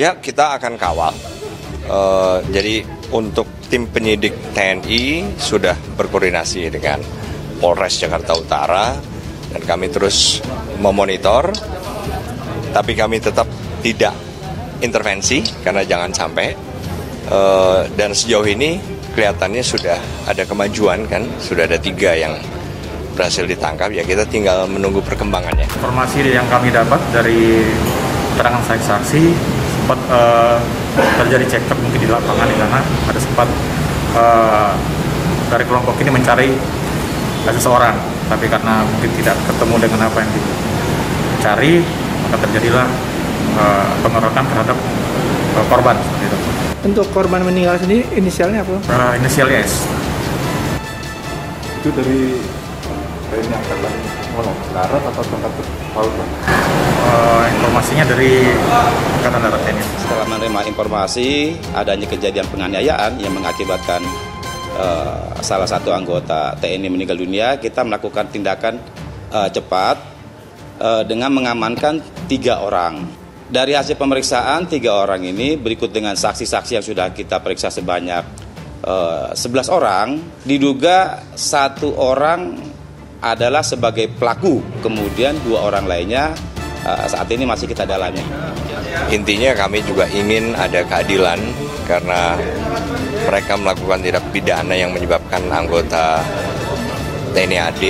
Ya, kita akan kawal. Jadi untuk tim penyidik TNI sudah berkoordinasi dengan Polres Jakarta Utara dan kami terus memonitor. Tapi kami tetap tidak intervensi karena jangan sampai. Dan sejauh ini kelihatannya sudah ada kemajuan kan, sudah ada 3 yang berhasil ditangkap. Ya kita tinggal menunggu perkembangannya. Informasi yang kami dapat dari keterangan saksi sempat terjadi cekcok mungkin di lapangan di sana, ada sempat dari kelompok ini mencari seseorang, tapi karena mungkin tidak ketemu dengan apa yang dicari, maka terjadilah pengeroyokan terhadap korban. Gitu. Untuk korban meninggal sendiri inisialnya apa? Inisialnya S. Itu dari TNI Angkatan Darat atau Angkatan Laut? Informasinya dari Angkatan Darat TNI. Setelah menerima informasi adanya kejadian penganiayaan yang mengakibatkan salah satu anggota TNI meninggal dunia, kita melakukan tindakan cepat dengan mengamankan 3 orang. Dari hasil pemeriksaan 3 orang ini berikut dengan saksi-saksi yang sudah kita periksa sebanyak 11 orang, diduga 1 orang adalah sebagai pelaku, kemudian 2 orang lainnya saat ini masih kita dalami. Intinya kami juga ingin ada keadilan karena mereka melakukan tindak pidana yang menyebabkan anggota TNI AD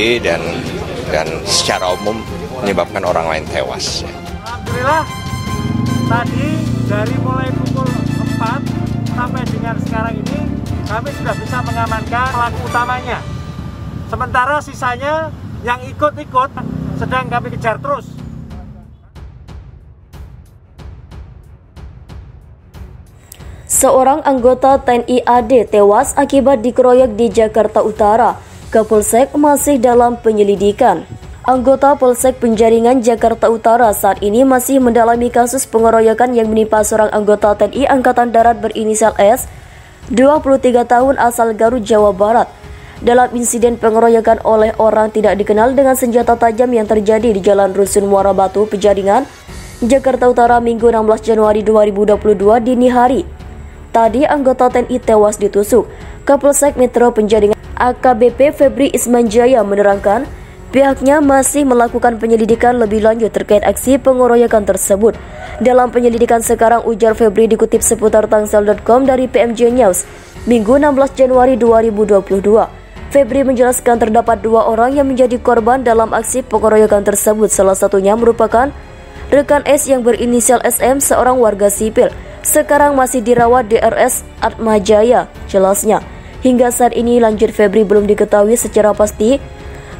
dan secara umum menyebabkan orang lain tewas. Alhamdulillah tadi dari mulai pukul 4 sampai dengan sekarang ini kami sudah bisa mengamankan pelaku utamanya. Sementara sisanya yang ikut-ikut sedang kami kejar terus. Seorang anggota TNI AD tewas akibat dikeroyok di Jakarta Utara. Kapolsek masih dalam penyelidikan. Anggota Polsek Penjaringan Jakarta Utara saat ini masih mendalami kasus pengeroyokan yang menimpa seorang anggota TNI Angkatan Darat berinisial S, 23 tahun asal Garut, Jawa Barat. Dalam insiden pengeroyokan oleh orang tidak dikenal dengan senjata tajam yang terjadi di Jalan Rusun Muara Batu, Penjaringan, Jakarta Utara Minggu 16 Januari 2022 dini hari. Tadi anggota TNI tewas ditusuk. Kapolsek Metro Penjaringan AKBP Febri Ismanjaya menerangkan pihaknya masih melakukan penyelidikan lebih lanjut terkait aksi pengeroyokan tersebut. Dalam penyelidikan sekarang, ujar Febri dikutip seputar tangsel.com dari PMJ News, Minggu 16 Januari 2022. Febri menjelaskan terdapat 2 orang yang menjadi korban dalam aksi pengeroyokan tersebut. Salah satunya merupakan rekan S yang berinisial SM, seorang warga sipil. Sekarang masih dirawat di RS Atmajaya, jelasnya. Hingga saat ini, lanjut Febri, belum diketahui secara pasti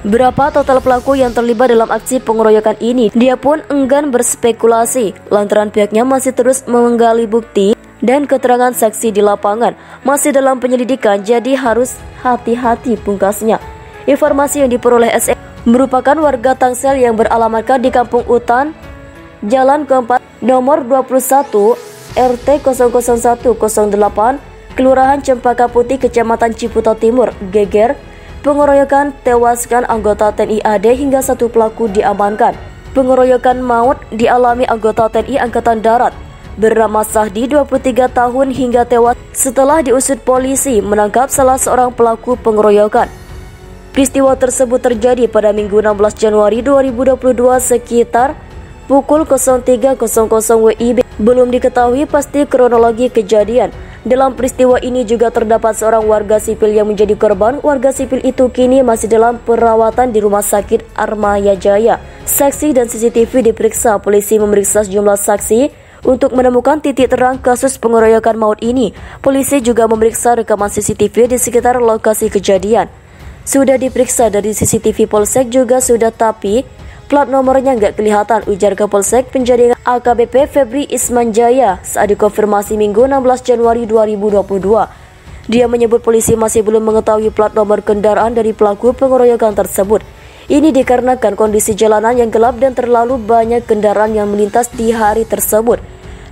berapa total pelaku yang terlibat dalam aksi pengeroyokan ini. Dia pun enggan berspekulasi lantaran pihaknya masih terus menggali bukti dan keterangan saksi di lapangan. Masih dalam penyelidikan, jadi harus hati-hati, pungkasnya. Informasi yang diperoleh SM merupakan warga Tangsel yang beralamatkan di Kampung Utan, Jalan Keempat, nomor 21, RT 00108, Kelurahan Cempaka Putih, Kecamatan Ciputa Timur, Geger. Pengeroyokan tewaskan anggota TNI AD hingga 1 pelaku diamankan. Pengeroyokan maut dialami anggota TNI Angkatan Darat bernama Sahdi, 23 tahun, hingga tewas setelah diusut polisi menangkap salah seorang pelaku pengeroyokan. Peristiwa tersebut terjadi pada Minggu 16 Januari 2022 sekitar pukul 03.00 WIB. Belum diketahui pasti kronologi kejadian. Dalam peristiwa ini juga terdapat seorang warga sipil yang menjadi korban. Warga sipil itu kini masih dalam perawatan di Rumah Sakit Atmajaya Jaya. Saksi dan CCTV diperiksa. Polisi memeriksa sejumlah saksi untuk menemukan titik terang kasus pengeroyokan maut ini. Polisi juga memeriksa rekaman CCTV di sekitar lokasi kejadian. Sudah diperiksa dari CCTV Polsek juga sudah, tapi plat nomornya nggak kelihatan, ujar Kapolsek Penjaringan AKBP Febri Ismanjaya saat dikonfirmasi Minggu 16 Januari 2022. Dia menyebut polisi masih belum mengetahui plat nomor kendaraan dari pelaku pengeroyokan tersebut. Ini dikarenakan kondisi jalanan yang gelap dan terlalu banyak kendaraan yang melintas di hari tersebut.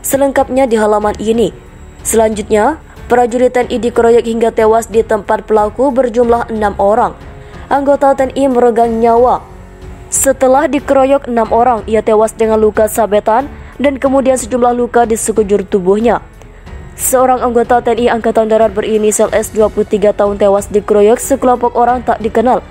Selengkapnya di halaman ini. Selanjutnya, prajurit TNI dikeroyok hingga tewas di tempat pelaku berjumlah 6 orang. Anggota TNI meregang nyawa. Setelah dikeroyok 6 orang, ia tewas dengan luka sabetan dan kemudian sejumlah luka di sekujur tubuhnya. Seorang anggota TNI Angkatan Darat berinisial S 23 tahun tewas dikeroyok sekelompok orang tak dikenal.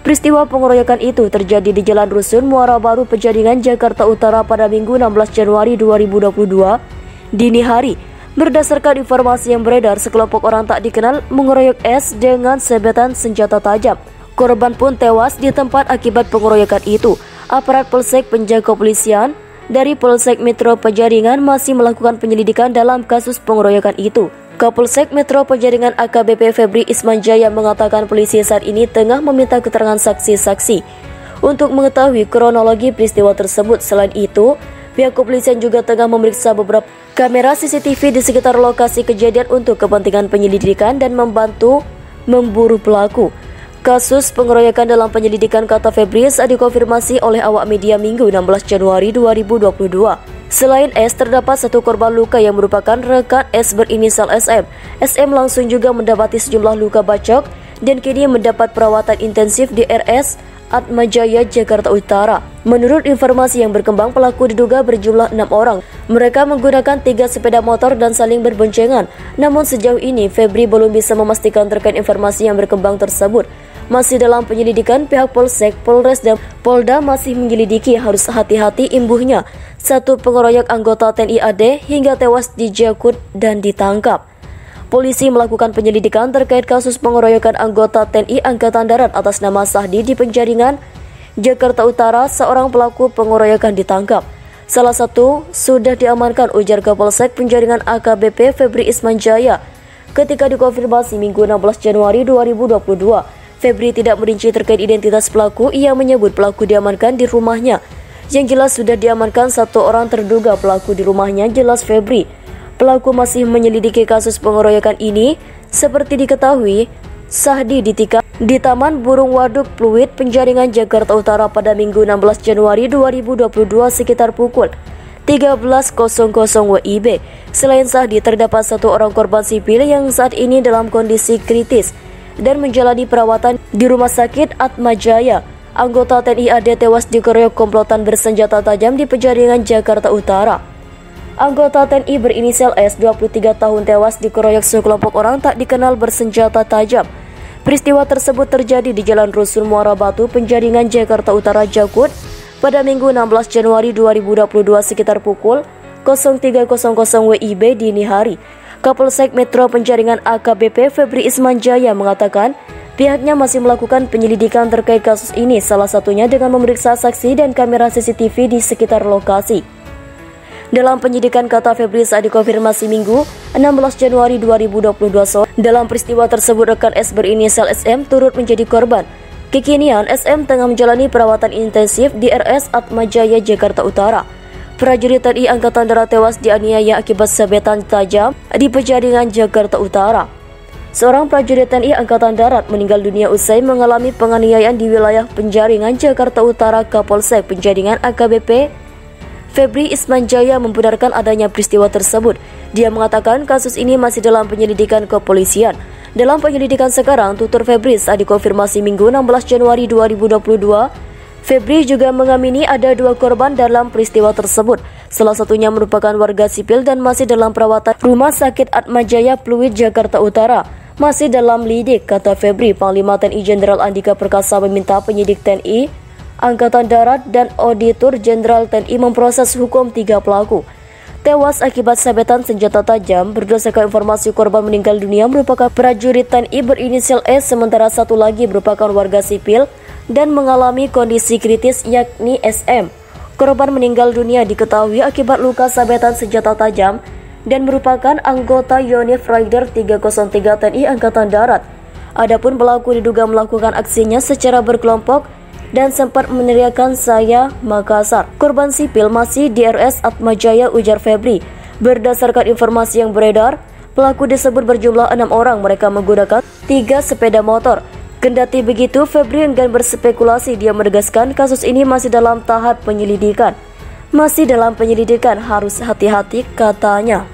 Peristiwa pengeroyokan itu terjadi di Jalan Rusun, Muara Baru, Penjaringan, Jakarta Utara pada Minggu 16 Januari 2022 dini hari. Berdasarkan informasi yang beredar, sekelompok orang tak dikenal mengeroyok S dengan sebetan senjata tajam. Korban pun tewas di tempat akibat pengeroyokan itu. Aparat Polsek penjaga kepolisian dari Polsek Metro Penjaringan masih melakukan penyelidikan dalam kasus pengeroyokan itu. Kapolsek Metro Penjaringan AKBP Febri Ismanjaya mengatakan polisi saat ini tengah meminta keterangan saksi-saksi untuk mengetahui kronologi peristiwa tersebut. Selain itu, pihak kepolisian juga tengah memeriksa beberapa kamera CCTV di sekitar lokasi kejadian untuk kepentingan penyelidikan dan membantu memburu pelaku. Kasus pengeroyokan dalam penyelidikan, kata Febri, saat dikonfirmasi oleh awak media Minggu 16 Januari 2022. Selain S, terdapat satu korban luka yang merupakan rekan S berinisial SM. SM langsung juga mendapati sejumlah luka bacok dan kini mendapat perawatan intensif di RS Atmajaya, Jakarta Utara. Menurut informasi yang berkembang, pelaku diduga berjumlah 6 orang. Mereka menggunakan 3 sepeda motor dan saling berboncengan. Namun sejauh ini, Febri belum bisa memastikan terkait informasi yang berkembang tersebut. Masih dalam penyelidikan, pihak Polsek, Polres, dan Polda masih menyelidiki. Harus hati-hati imbuhnya satu pengeroyok anggota TNI AD hingga tewas dijakut dan ditangkap. Polisi melakukan penyelidikan terkait kasus pengeroyokan anggota TNI Angkatan Darat atas nama Sahdi di Penjaringan, Jakarta Utara. Seorang pelaku pengeroyokan ditangkap. Salah satu sudah diamankan, ujar Kapolsek Penjaringan AKBP Febri Ismanjaya. Ketika dikonfirmasi Minggu 16 Januari 2022, Febri tidak merinci terkait identitas pelaku. Ia menyebut pelaku diamankan di rumahnya. Yang jelas sudah diamankan satu orang terduga pelaku di rumahnya, jelas Febri. Pelaku masih menyelidiki kasus pengeroyokan ini. Seperti diketahui, Sahdi ditikam di Taman Burung Waduk Pluit, Penjaringan, Jakarta Utara pada Minggu 16 Januari 2022 sekitar pukul 13.00 WIB. Selain Sahdi, terdapat satu orang korban sipil yang saat ini dalam kondisi kritis dan menjalani perawatan di Rumah Sakit Atmajaya. Anggota TNI AD tewas dikeroyok komplotan bersenjata tajam di Penjaringan, Jakarta Utara. Anggota TNI berinisial S 23 tahun tewas dikeroyok sekelompok orang tak dikenal bersenjata tajam. Peristiwa tersebut terjadi di Jalan Rusun, Muara Batu, Penjaringan, Jakarta Utara, Jakut pada Minggu 16 Januari 2022 sekitar pukul 03.00 WIB dini hari. Kapolsek Metro Penjaringan AKBP Febri Ismanjaya mengatakan pihaknya masih melakukan penyelidikan terkait kasus ini, salah satunya dengan memeriksa saksi dan kamera CCTV di sekitar lokasi. Dalam penyidikan, kata Febri saat dikonfirmasi Minggu 16 Januari 2022 sore, dalam peristiwa tersebut rekan S berinisial SM turut menjadi korban. Kekinian SM tengah menjalani perawatan intensif di RS Atmajaya, Jakarta Utara. Prajurit TNI Angkatan Darat tewas dianiaya akibat sabetan tajam di Penjaringan, Jakarta Utara. Seorang prajurit TNI Angkatan Darat meninggal dunia usai mengalami penganiayaan di wilayah Penjaringan, Jakarta Utara. Kapolsek Penjaringan AKBP Febri Ismanjaya membenarkan adanya peristiwa tersebut. Dia mengatakan kasus ini masih dalam penyelidikan kepolisian. Dalam penyelidikan sekarang, tutur Febri saat dikonfirmasi Minggu 16 Januari 2022, Febri juga mengamini ada 2 korban dalam peristiwa tersebut. Salah satunya merupakan warga sipil dan masih dalam perawatan Rumah Sakit Atmajaya Pluit, Jakarta Utara. Masih dalam lidik, kata Febri. Panglima TNI Jenderal Andika Perkasa meminta penyidik TNI Angkatan Darat dan Auditor Jenderal TNI memproses hukum 3 pelaku tewas akibat sabetan senjata tajam. Berdasarkan informasi, korban meninggal dunia merupakan prajurit TNI berinisial S, sementara satu lagi merupakan warga sipil dan mengalami kondisi kritis, yakni SM. Korban meninggal dunia diketahui akibat luka sabetan senjata tajam dan merupakan anggota Yonif Rider 303 TNI Angkatan Darat. Adapun pelaku diduga melakukan aksinya secara berkelompok dan sempat meneriakkan "Saya Makassar". Korban sipil masih di RS Atmajaya, ujar Febri. Berdasarkan informasi yang beredar, pelaku disebut berjumlah 6 orang. Mereka menggunakan 3 sepeda motor. Kendati begitu, Febri enggan berspekulasi. Dia menegaskan kasus ini masih dalam tahap penyelidikan. Masih dalam penyelidikan, harus hati-hati, katanya.